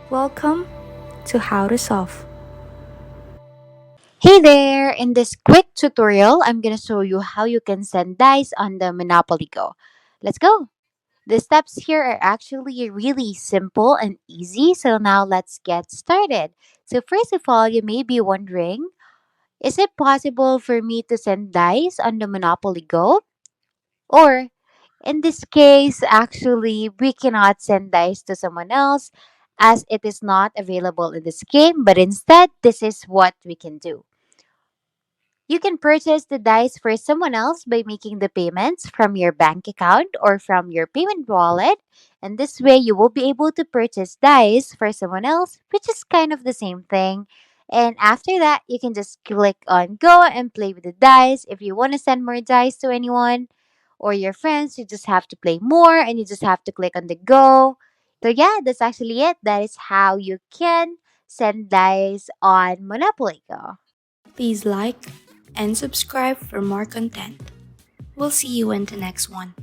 Welcome to How to Solve. Hey there! In this quick tutorial, I'm gonna show you how you can send dice on the Monopoly Go. Let's go! The steps here are actually really simple and easy, so now let's get started. So first of all, you may be wondering, is it possible for me to send dice on the Monopoly Go? Or in this case, actually, we cannot send dice to someone else as it is not available in this game, but instead, this is what we can do. You can purchase the dice for someone else by making the payments from your bank account or from your payment wallet. And this way, you will be able to purchase dice for someone else, which is kind of the same thing. And after that, you can just click on go and play with the dice. If you want to send more dice to anyone or your friends, you just have to play more and you just have to click on the go. So, yeah, that's actually it. That is how you can send dice on Monopoly Go. Please like and subscribe for more content. We'll see you in the next one.